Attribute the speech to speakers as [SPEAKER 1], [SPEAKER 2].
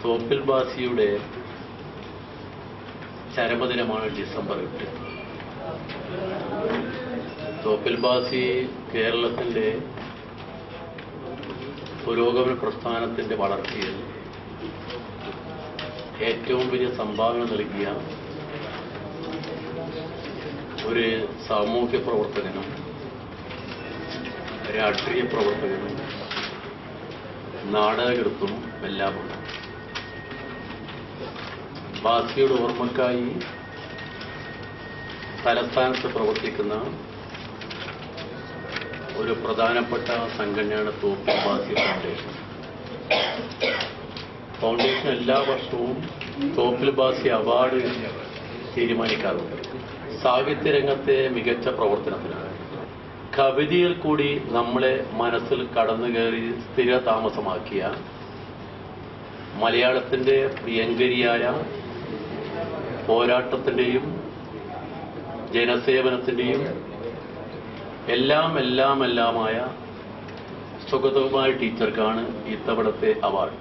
[SPEAKER 1] Thoppil ബാസിയുടെ ചരമദിനമാണ് December 8. Thoppil ബാസി കേരളത്തിൻ്റെ പുരോഗമന പ്രസ്ഥാനത്തിൻ്റെ വളർച്ചയിൽ ഏറ്റവും വലിയ സംഭാവന നൽകിയ ഒരു സാമൂഹ്യ പ്രവർത്തകനും രാഷ്ട്രീയ പ്രവർത്തകനും നാടകകൃത്തും എല്ലാമുണ്ട്. ബാസിയുടെ ഓർമ്മക്കായി തലസ്ഥാനത്ത് പ്രവർത്തിക്കുന്ന ഒരു പ്രധാനപ്പെട്ട സംഘടനയാണ് തോപ്പിൽ ബാസി ഫൗണ്ടേഷൻ. ഫൗണ്ടേഷൻ എല്ലാ വർഷവും തോപ്പിൽ ബാസി അവാർഡ് തീരുമാനിക്കാറുണ്ട്. സാഹിത്യരംഗത്തെ മികച്ച പ്രവർത്തനത്തിനാണ്. കവിതയിൽ കൂടി നമ്മളെ മനസ്സിൽ കടന്നു കയറി സ്ഥിര താമസമാക്കിയ മലയാളത്തിൻ്റെ പ്രിയങ്കരിയായ പോരാട്ടത്തിൻ്റെയും ജനസേവനത്തിൻ്റെയും എല്ലാമായ സുഗതകുമാരി ടീച്ചർക്കാണ് ഇത്തവണത്തെ അവാർഡ്.